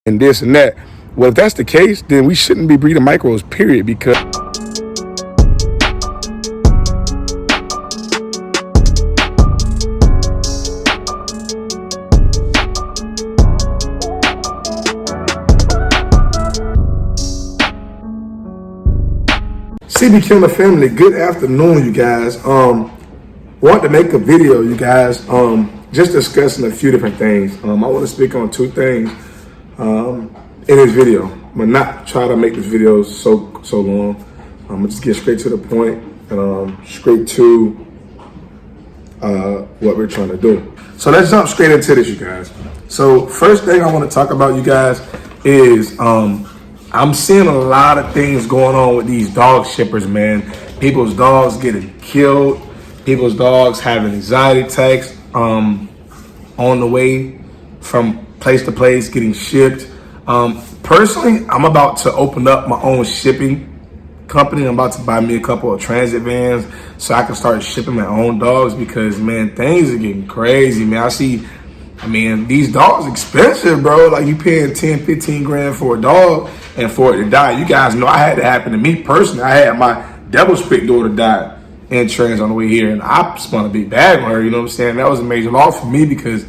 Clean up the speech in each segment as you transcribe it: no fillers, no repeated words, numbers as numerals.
and this and that. Well, if that's the case, then we shouldn't be breeding micros, period, because CBKENNELLS family, good afternoon, you guys. Want to make a video, you guys, just discussing a few different things. I want to speak on two things in this video, but not try to make this video so long. I'm gonna just get straight to the point and straight to what we're trying to do. So let's jump straight into this, you guys. So first thing I want to talk about, you guys, is I'm seeing a lot of things going on with these dog shippers, man. People's dogs getting killed. People's dogs having anxiety attacks on the way from place to place, getting shipped. Personally, I'm about to open up my own shipping company. I'm about to buy me a couple of transit vans so I can start shipping my own dogs because, man, things are getting crazy, man. These dogs expensive, bro. Like, you paying 10, 15 grand for a dog and for it to die. You guys know I had it happen to me personally. I had my devil spit daughter die in trains on the way here, and I spun a big bag on her, you know what I'm saying? That was a major loss for me because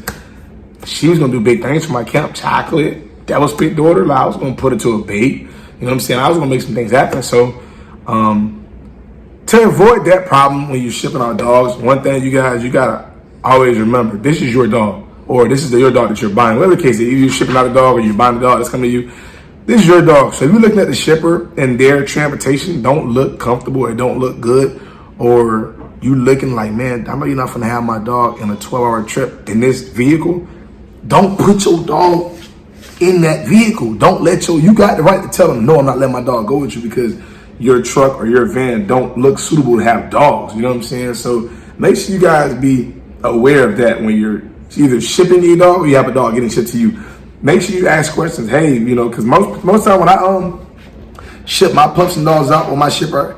she was gonna do big things for my camp. Chocolate, devil spit daughter, like, I was gonna put her to a bait, you know what I'm saying? I was gonna make some things happen. So, to avoid that problem when you're shipping out dogs, one thing you guys, you gotta always remember, this is your dog. Or this is your dog that you're buying. Whatever the case, either you're shipping out a dog or you're buying a dog that's coming to you, this is your dog. So if you're looking at the shipper and their transportation don't look comfortable or don't look good, or you looking like, man, I know you're not gonna have my dog in a 12-hour trip in this vehicle, don't put your dog in that vehicle. Don't let you got the right to tell them, no, I'm not letting my dog go with you because your truck or your van don't look suitable to have dogs. You know what I'm saying? So make sure you guys be aware of that when you're either shipping your dog or you have a dog getting shipped to you. Make sure you ask questions. Hey, you know, because most time when I ship my pups and dogs out with my shipper,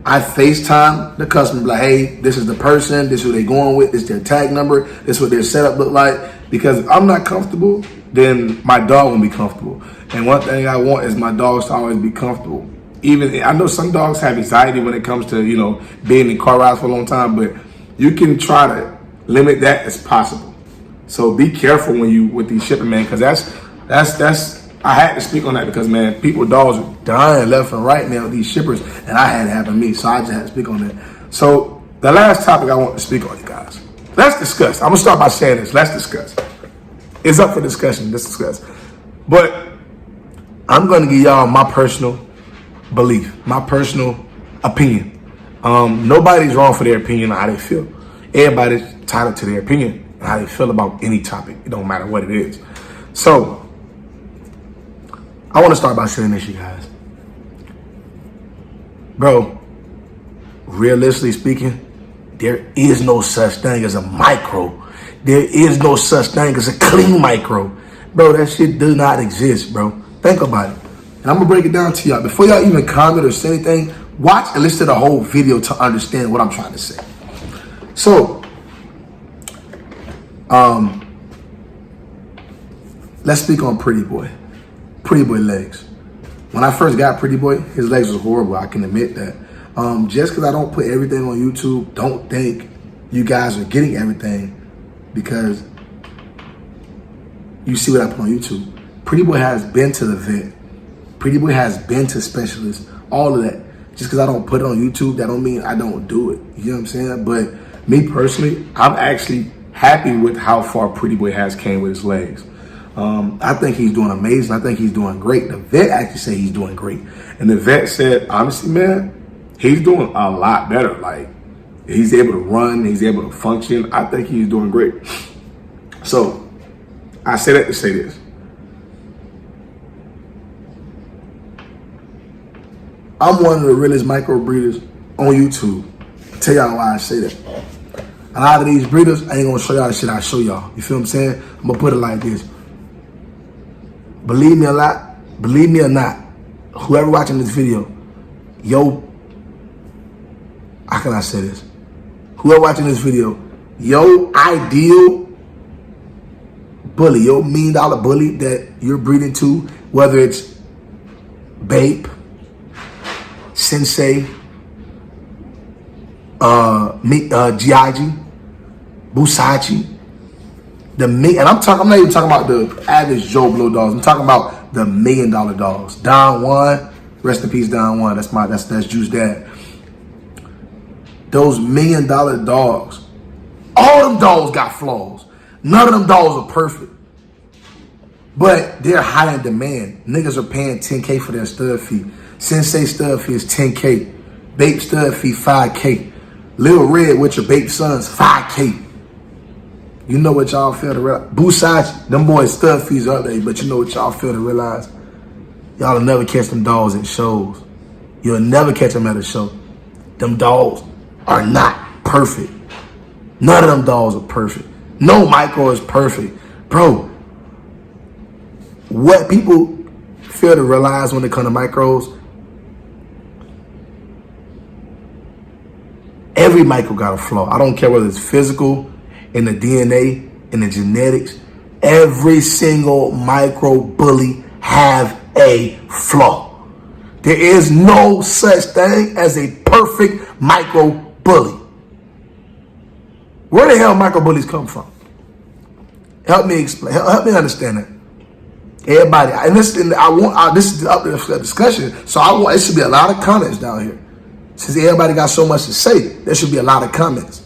I FaceTime the customer, like, hey, this is the person, this is who they going with, this is their tag number, this is what their setup look like. Because if I'm not comfortable, then my dog won't be comfortable. And one thing I want is my dogs to always be comfortable. Even I know some dogs have anxiety when it comes to, you know, being in car rides for a long time, but you can try to limit that as possible. So be careful when you with these shipping, man, because that's I had to speak on that because, man, people's dogs are dying left and right, man, with these shippers, and I had it happen to me, so I just had to speak on that. So the last topic I want to speak on, you guys, let's discuss. I'm gonna start by saying this. Let's discuss. It's up for discussion. Let's discuss. But I'm gonna give y'all my personal belief, my personal opinion. Nobody's wrong for their opinion on how they feel. Everybody's entitled to their opinion and how they feel about any topic. It don't matter what it is. So I want to start by saying this, you guys. Bro, realistically speaking, there is no such thing as a micro. There is no such thing as a clean micro. Bro, that shit does not exist, bro. Think about it. And I'm going to break it down to y'all. Before y'all even comment or say anything, watch and listen to the whole video to understand what I'm trying to say. So, let's speak on Pretty Boy. Pretty Boy legs. When I first got Pretty Boy, his legs was horrible. I can admit that. Just because I don't put everything on YouTube, don't think you guys are getting everything because you see what I put on YouTube. Pretty Boy has been to the vet. Pretty Boy has been to specialists. All of that. Just because I don't put it on YouTube, that don't mean I don't do it. You know what I'm saying? But me personally, I'm actually happy with how far Pretty Boy has came with his legs. I think he's doing amazing. I think he's doing great. The vet actually said he's doing great. And the vet said, honestly, man, he's doing a lot better. Like, he's able to run. He's able to function. I think he's doing great. So, I say that to say this. I'm one of the realest micro breeders on YouTube. I'll tell y'all why I say that. A lot of these breeders, I ain't gonna show y'all the shit I show y'all. You feel what I'm saying? I'm gonna put it like this. Believe me or not, whoever watching this video, how can I say this? Whoever watching this video, your ideal bully, your $1 million bully that you're breeding to, whether it's Bape, Sensei, Giagi, Busachi, and I'm not even talking about the average Joe Blow dogs. I'm talking about the $1 million dogs. Don Juan, rest in peace, Don Juan. That's Juice Dad. Those $1 million dogs, all them dogs got flaws. None of them dogs are perfect, but they're high in demand. Niggas are paying $10K for their stud fee. Sensei stud fee is $10K. Bape stud fee $5K. Lil Red with your Bape sons $5K. You know what y'all fail to realize? Busachi, them boys stud fees up there, but you know what y'all fail to realize? Y'all will never catch them dogs at shows. You'll never catch them at a show. Them dogs are not perfect. None of them dogs are perfect. No micro is perfect. Bro, what people fail to realize when it comes to micros, every micro got a flaw. I don't care whether it's physical, in the DNA, in the genetics. Every single micro bully have a flaw. There is no such thing as a perfect micro bully. Where the hell micro bullies come from? Help me explain. Help me understand that. Everybody, and this is up for discussion. So it should be a lot of comments down here. Since everybody got so much to say, there should be a lot of comments.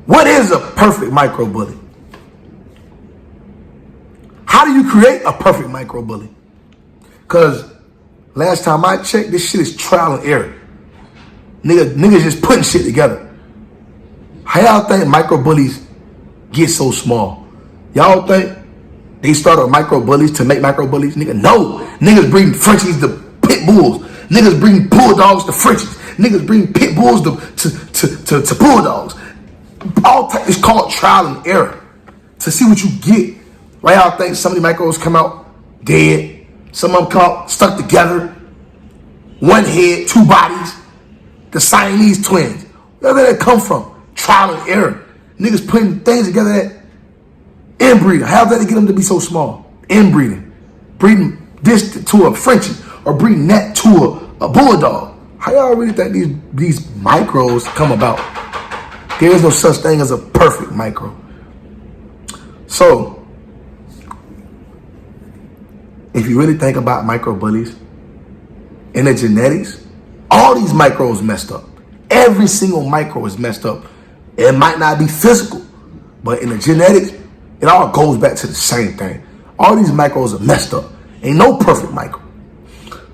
What is a perfect micro bully? How do you create a perfect micro bully? Because last time I checked, this shit is trial and error. Niggas just putting shit together. How y'all think micro bullies get so small? Y'all think they started micro bullies to make micro bullies? Nigga, no. Niggas bring Frenchies to pit bulls. Niggas bring bulldogs to Frenchies. Niggas bring pit bulls to bulldogs. It's called trial and error to see what you get. Why y'all think some of the micros come out dead? Some of them come out stuck together. One head, two bodies. The Siamese twins. Where did that come from? Trial and error. Niggas putting things together that inbreeding. How did they get them to be so small? Inbreeding. Breeding this to a Frenchie or breeding that to a bulldog. How y'all really think these micros come about? There is no such thing as a perfect micro. So, if you really think about micro bullies, in the genetics, all these micros messed up. Every single micro is messed up. It might not be physical, but in the genetics, it all goes back to the same thing. All these micros are messed up. Ain't no perfect micro.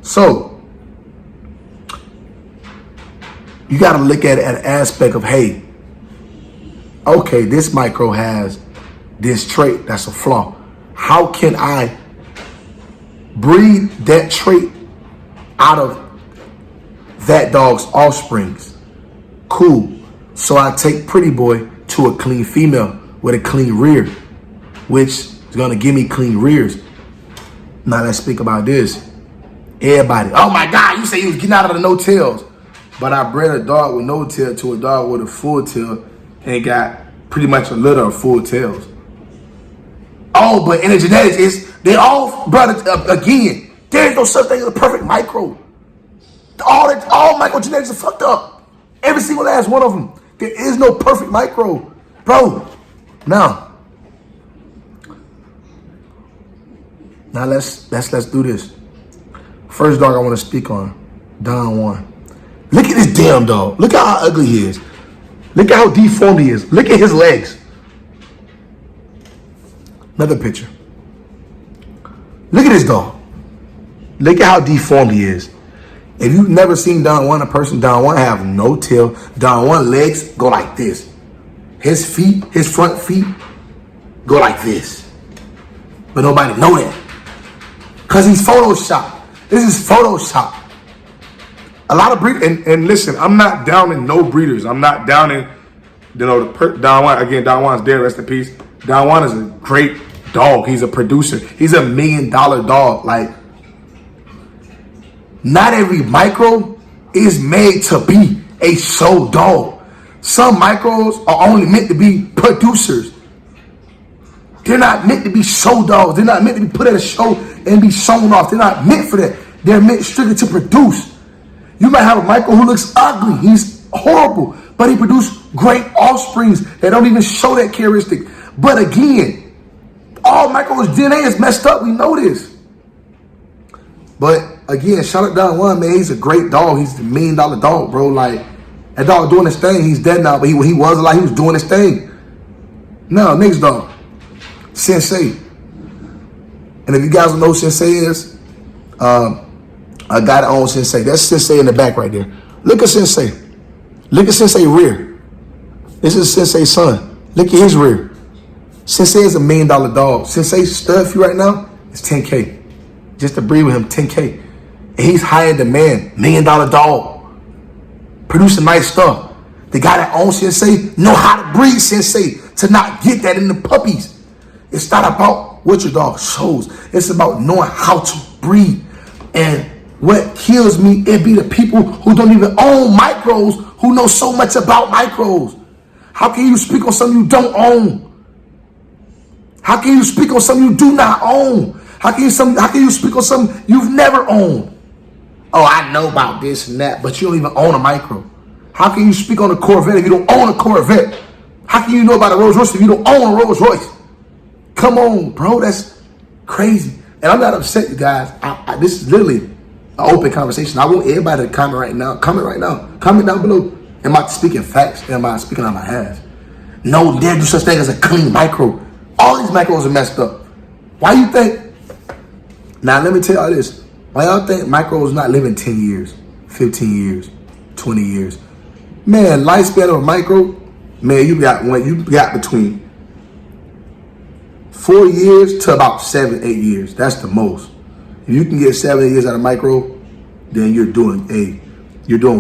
So, you got to look at it at an aspect of, hey, okay, this micro has this trait that's a flaw. How can I breed that trait out of that dog's offsprings? Cool. So I take Pretty Boy to a clean female with a clean rear, which is going to give me clean rears. Now let's speak about this. Everybody, oh my God, you say you was getting out of the no tails. But I bred a dog with no tail to a dog with a full tail and got pretty much a litter of full tails. Oh, but in the genetics, they all, brother, again, there is no such thing as a perfect micro. All microgenetics are fucked up. Every single last one of them. There is no perfect micro. Bro, now let's do this. First dog I want to speak on, Don Juan. Look at this damn dog. Look at how ugly he is. Look at how deformed he is. Look at his legs. Another picture. Look at this dog. Look at how deformed he is. If you've never seen Don Juan in person, Don Juan have no tail. Don Juan legs go like this. His feet, his front feet, go like this. But nobody know that. Because he's Photoshopped. This is Photoshop. A lot of breeders, and listen, I'm not downing no breeders. I'm not downing, Don Juan. Again, Don Juan's dead, rest in peace. Don Juan is a great dog. He's a producer. He's $1 million dog. Like, not every micro is made to be a show dog. Some micros are only meant to be producers. They're not meant to be show dogs. They're not meant to be put at a show and be shown off. They're not meant for that. They're meant strictly to produce. You might have a micro who looks ugly. He's horrible, but he produced great offsprings that don't even show that characteristic. But again, all micro's DNA is messed up. We know this. But again, shout out Don Juan, man. He's a great dog. He's the $1 million dog, bro. Like, that dog doing his thing. He's dead now, but he was alive. He was doing his thing. No, next dog, Sensei. And if you guys don't know who Sensei is, a guy that owns Sensei. That's Sensei in the back right there. Look at Sensei. Look at Sensei rear. This is Sensei's son. Look at his rear. Sensei is a $1 million dog. Sensei's stud fee right now is $10K. Just to breed with him, $10K. And he's high in demand, $1 million dog. Producing nice stuff. The guy that owns Sensei know how to breed Sensei to not get that in the puppies. It's not about what your dog shows. It's about knowing how to breed. And what kills me, it be the people who don't even own micros who know so much about micros. How can you speak on something you don't own? How can you speak on something you do not own? How can you speak on something you've never owned? Oh, I know about this and that, but you don't even own a micro. How can you speak on a Corvette if you don't own a Corvette? How can you know about a Rolls Royce if you don't own a Rolls Royce? Come on, bro, that's crazy. And I'm not upset, you guys. This is literally an open conversation. I want everybody to comment right now. Comment right now. Comment down below. Am I speaking facts? Am I speaking on my ass? No, there's no such thing as a clean micro. All these micros are messed up. Why you think? Now, let me tell y'all this. Why y'all think micros not living 10 years, 15 years, 20 years? Man, lifespan of a micro, man, you got between 4 years to about 7, 8 years. That's the most. If you can get 7, 8 years out of micro, then you're doing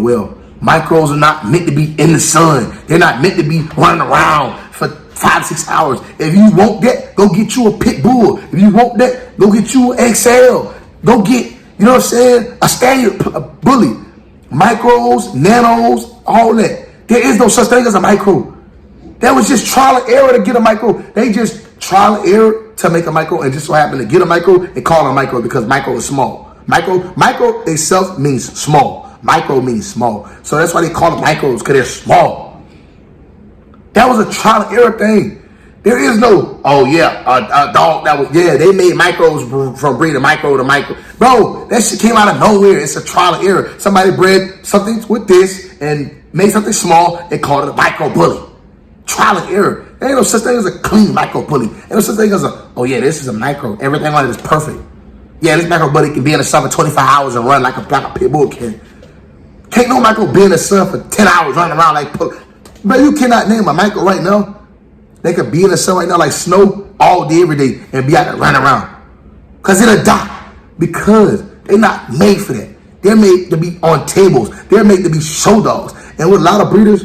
well. Micros are not meant to be in the sun. They're not meant to be running around for 5, 6 hours. If you want that, go get you a pit bull. If you want that, go get you an XL. Go get, you know what I'm saying, a standard, a bully. Micros, nanos, all that. There is no such thing as a micro. That was just trial and error to get a micro. They just trial and error to make a micro and just so happen to get a micro and call it a micro because micro is small. Micro itself means small. Micro means small. So that's why they call it micros, because they're small. That was a trial and error thing. There is no, oh yeah, a dog that was, yeah, they made micros from breeding micro to micro. Bro, that shit came out of nowhere. It's a trial and error. Somebody bred something with this and made something small and called it a micro bully. Trial and error. There ain't no such thing as a clean micro bully. There ain't no such thing as a, oh yeah, this is a micro. Everything on it is perfect. Yeah, this micro bully can be in the sun for 25 hours and run like a pit bull can. Can't no micro be in the sun for 10 hours running around like, but you cannot name a micro right now. They could be in the sun right now like snow all day, every day, and be out there running around. Because it'll die. Because they're not made for that. They're made to be on tables. They're made to be show dogs. And what a lot of breeders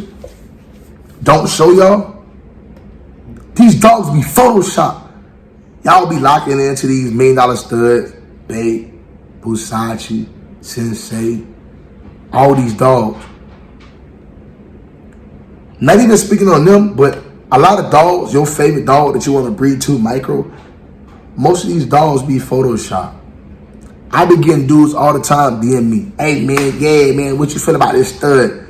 don't show y'all, these dogs be photoshopped. Y'all be locking into these $1 million studs, Bait, Busachi, Sensei, all these dogs. Not even speaking on them, but a lot of dogs, your favorite dog that you want to breed to, micro, most of these dogs be photoshopped. I be getting dudes all the time DM me, hey man, yeah man, what you feel about this stud?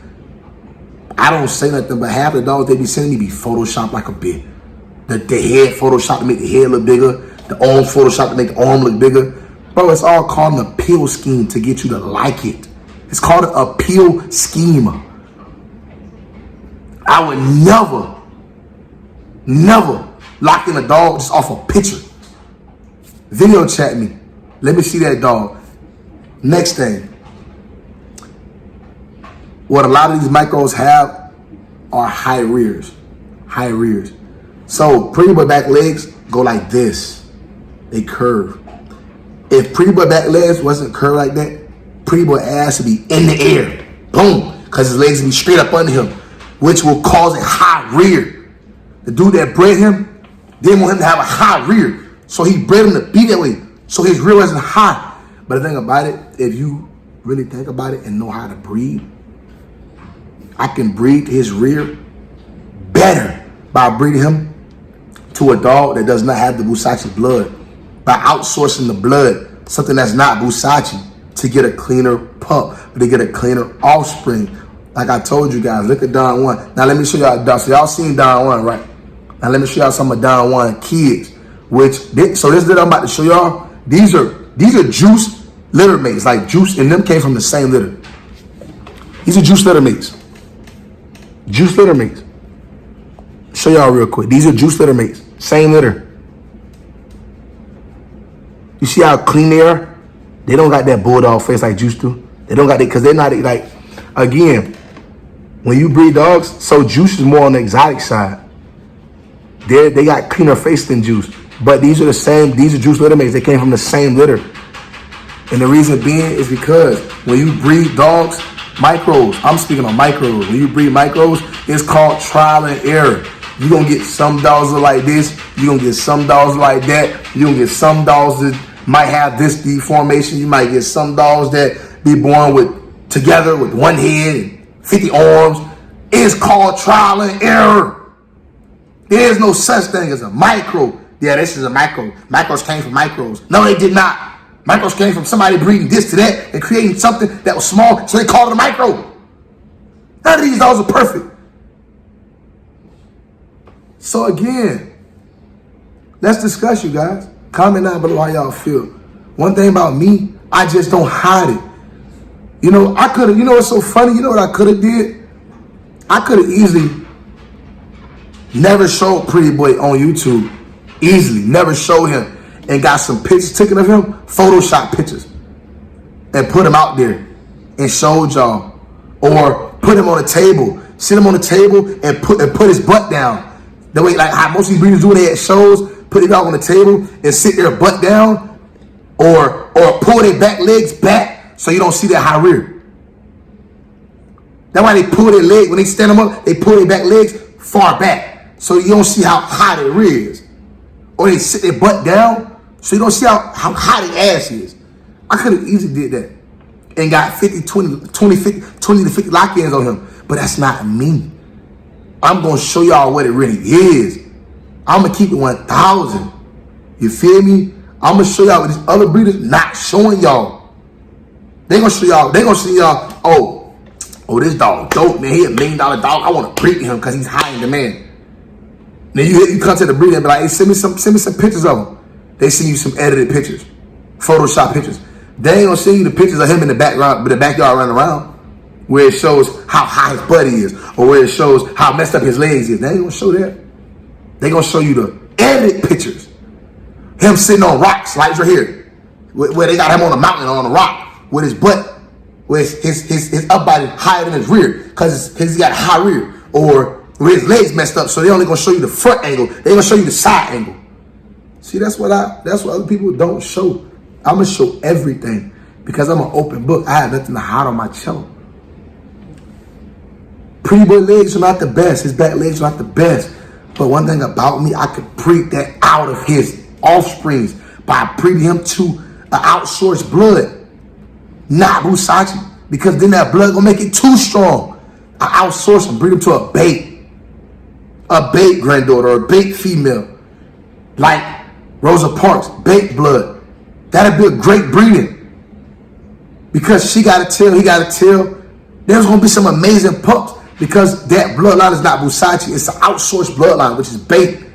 I don't say nothing, but half the dogs they be sending me be photoshopped like a bit. The head photoshopped to make the head look bigger, the arm photoshopped to make the arm look bigger. Bro, it's all called an appeal scheme to get you to like it. It's called an appeal scheme. I would never lock in a dog just off a picture. Video chat me. Let me see that dog. Next thing. What a lot of these micros have are high rears. High rears. So pretty boy back legs go like this. They curve. If pretty boy back legs wasn't curved like that, pretty boy ass would be in the air. Boom. Because his legs would be straight up under him, which will cause a high rear. The dude that bred him didn't want him to have a high rear. So he bred him to be that way. So his rear wasn't high. But the thing about it, if you really think about it and know how to breed, I can breed his rear better by breeding him to a dog that does not have the Versace blood by outsourcing the blood, something that's not Versace, to get a cleaner pup, to get a cleaner offspring. Like I told you guys, look at Don Juan. Now let me show y'all. So y'all seen Don Juan, right? Now let me show y'all some of Don Juan kids. So this that I'm about to show y'all. These are juice litter mates. Like Juice and them came from the same litter. These are juice litter mates. Juice litter mates. Show y'all real quick. These are juice litter mates. Same litter. You see how clean they are? They don't got that bulldog face like Juice do. They don't got that because they're not like, again, when you breed dogs, so Juice is more on the exotic side. They got cleaner face than Juice. But these are the same, these are Juice litter mates. They came from the same litter. And the reason being is because when you breed dogs, micros, I'm speaking on micros. When you breed micros, it's called trial and error. You're going to get some dogs like this. You're going to get some dogs like that. You're going to get some dogs that might have this deformation. You might get some dogs that be born together with one head and 50 arms. It's called trial and error. There is no such thing as a micro. Yeah, this is a micro. Micros came from micros. No, they did not. Micros came from somebody breeding this to that and creating something that was small, so they called it a micro. None of these dogs are perfect. So again, let's discuss, you guys. Comment down below how y'all feel. One thing about me, I just don't hide it. You know, I could have, you know what's so funny? You know what I could have did? I could have easily never showed Pretty Boy on YouTube. Easily, never showed him. And got some pictures taken of him, Photoshop pictures, and put him out there and showed y'all. Or put him on a table, sit him on the table and put his butt down. The way like how most of these breeders do, they at shows, put it out on the table and sit there butt down, or pull their back legs back so you don't see their high rear. That's why they pull their leg, when they stand them up, they pull their back legs far back so you don't see how high their rear is. Or they sit their butt down so you don't see how high their ass is. I could have easily did that and got 20 to 50 lock-ins on him. But that's not me. I'm going to show y'all what it really is. I'm going to keep it 1,000. You feel me? I'm going to show y'all what these other breeders not showing y'all. They going to show y'all. They going to see y'all, oh, this dog dope, man. He $1 million dog. I want to breed him because he's high in demand. Then you come to the breeder and be like, hey, send me some pictures of him. They send you some edited pictures, Photoshop pictures. They ain't gonna send you the pictures of him in the background, but the backyard running around, where it shows how high his butt is, or where it shows how messed up his legs is. They ain't gonna show that. They gonna show you the edited pictures. Him sitting on rocks, like right here, where they got him on a mountain on a rock with his butt, with his up body higher than his rear, because he's got a high rear, or where his legs messed up, so they only gonna show you the front angle. They gonna show you the side angle. See, that's what other people don't show. I'm gonna show everything because I'm an open book. I have nothing to hide on my channel. Pretty Boy legs are not the best. His back legs are not the best. But one thing about me, I could breed that out of his offsprings by breeding him to an outsourced blood, not Versace, because then that blood gonna make it too strong. I outsource him, breed him to a bait granddaughter or a bait female, like Rosa Parks, bait blood. That'd be a great breeding because she got a tail, he got a tail. There's gonna be some amazing pups because that bloodline is not Versace. It's an outsourced bloodline, which is bait.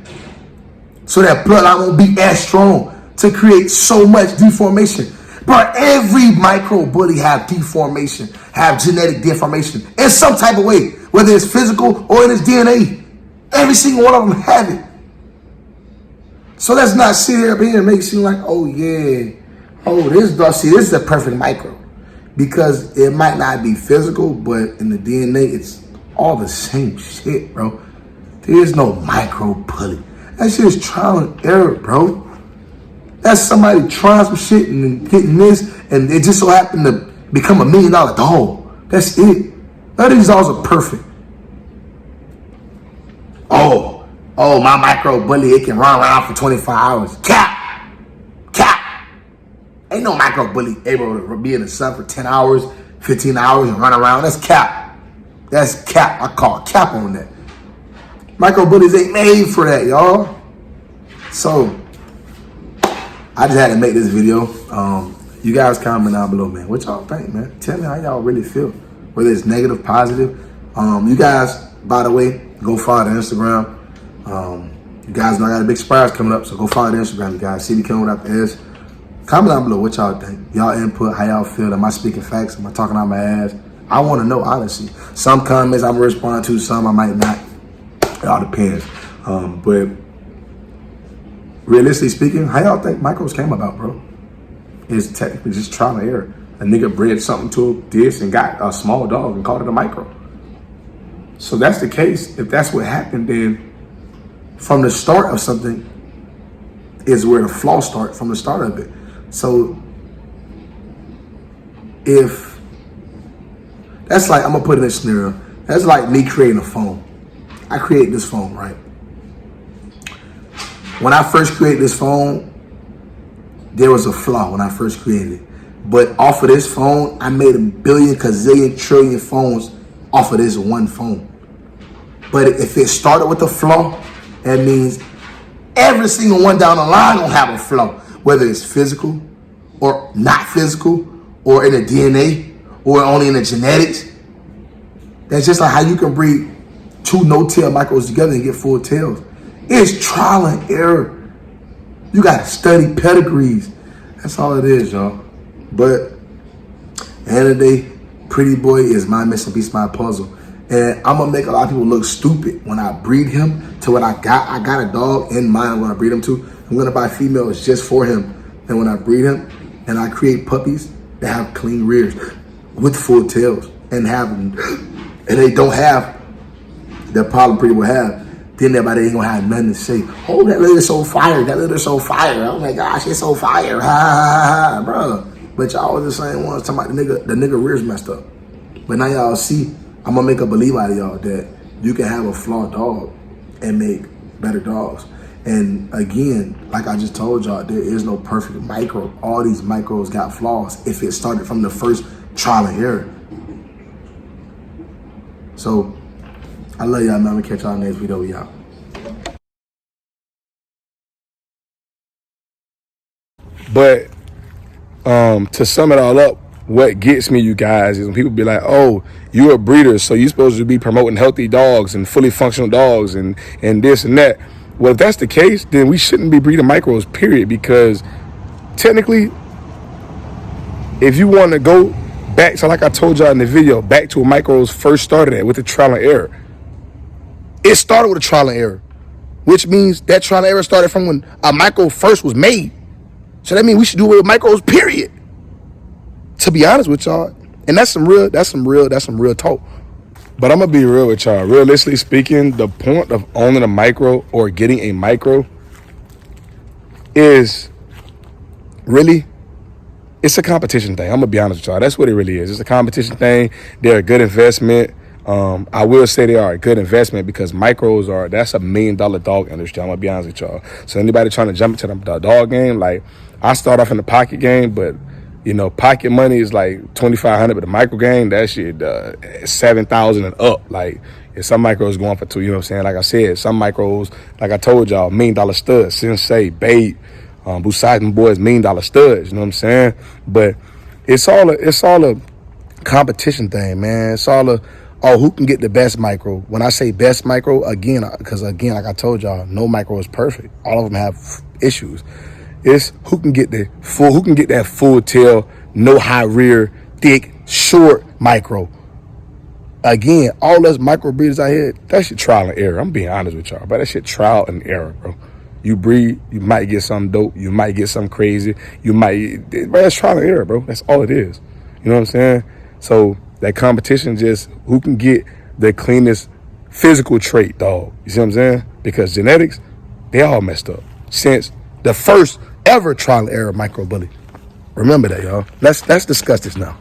So that bloodline won't be as strong to create so much deformation. But every micro bully have deformation, have genetic deformation in some type of way, whether it's physical or in its DNA. Every single one of them have it. So let's not sit here and make it seem like, oh yeah, this dog, see, this is a perfect micro. Because it might not be physical, but in the DNA, it's all the same shit, bro. There is no micro bully. That shit is trial and error, bro. That's somebody trying some shit and getting this, and it just so happened to become $1 million dog. That's it. None of these dogs are perfect. Oh, my micro bully, it can run around for 25 hours. Cap. Ain't no micro bully able to be in the sun for 10 hours, 15 hours and run around. That's cap. That's cap. I call cap on that. Micro bullies ain't made for that, y'all. So I just had to make this video. You guys comment down below, man. What y'all think, man? Tell me how y'all really feel. Whether it's negative, positive. You guys, by the way, go follow the Instagram. You guys know I got a big surprise coming up, so go follow the Instagram, you guys. CBKENNELLS. Comment down below what y'all think. Y'all input, how y'all feel. Am I speaking facts? Am I talking out my ass? I want to know, honestly. Some comments I'm going to respond to, some I might not. It all depends. But realistically speaking, how y'all think micros came about, bro? It's technically just trial and error. A nigga bred something to this and got a small dog and called it a micro. So that's the case. If that's what happened, then from the start of something is where the flaw starts, from the start of it. So if that's like, I'm gonna put in this scenario. That's like me creating a phone. I create this phone, right? When I first created this phone, there was a flaw when I first created it. But off of this phone, I made a billion, gazillion, trillion phones off of this one phone. But if it started with a flaw, that means every single one down the line gonna have a flaw. Whether it's physical or not physical, or in the DNA, or only in the genetics. That's just like how you can breed two no-tail micros together and get full tails. It's trial and error. You gotta study pedigrees. That's all it is, y'all. But at the end of the day, Pretty Boy is my missing piece of my puzzle. And I'm gonna make a lot of people look stupid when I breed him to what I got. I got a dog in mind when I breed him to. I'm gonna buy females just for him. And when I breed him, and I create puppies that have clean rears with full tails and they don't have the problem Pretty Boy have, then everybody ain't gonna have nothing to say. Oh, that litter's so fire. That litter's so fire. Oh my gosh, it's so fire. Ha ha ha, bro. But y'all was the same ones talking about the nigga rears messed up. But now y'all see, I'm gonna make a believe out of y'all that you can have a flawed dog and make better dogs. And again, like I just told y'all, there is no perfect micro. All these micros got flaws if it started from the first trial and error. So, I love y'all, man. I'm gonna catch y'all next video. We out. But to sum it all up, what gets me, you guys, is when people be like, oh, you're a breeder, so you're supposed to be promoting healthy dogs and fully functional dogs and this and that. Well, if that's the case, then we shouldn't be breeding micros, period, because technically, if you want to go back to, like I told y'all in the video, back to where micros first started at with the trial and error. It started with a trial and error, which means that trial and error started from when a micro first was made. So that means we should do it with micros, period. To be honest with y'all, and that's some real talk. But I'm gonna be real with y'all. Realistically speaking, the point of owning a micro or getting a micro is really, it's a competition thing. I'm gonna be honest with y'all. That's what it really is. It's a competition thing. They're a good investment. I will say they are a good investment because micros that's $1 million dog industry. I'm gonna be honest with y'all. So anybody trying to jump into the dog game, like I start off in the pocket game, but you know, pocket money is like $2,500, but the micro game, that shit, 7,000 and up. Like, if some micros going for $2, you know what I'm saying? Like I said, some micros, like I told y'all, $1 million studs, Sensei, Babe, Busai's boys, $1 million studs, you know what I'm saying? But it's all a competition thing, man. It's all who can get the best micro. When I say best micro, again, because again, like I told y'all, no micro is perfect. All of them have issues. It's who can get that full tail, no high rear, thick, short micro. Again, all us micro breeders out here, that shit trial and error. I'm being honest with y'all, but that shit trial and error, bro. You breed, you might get something dope, you might get something crazy, that's trial and error, bro. That's all it is. You know what I'm saying? So that competition just who can get the cleanest physical trait, dog. You see what I'm saying? Because genetics, they all messed up since the first ever trial and error micro bully. Remember that, y'all. Let's discuss this now.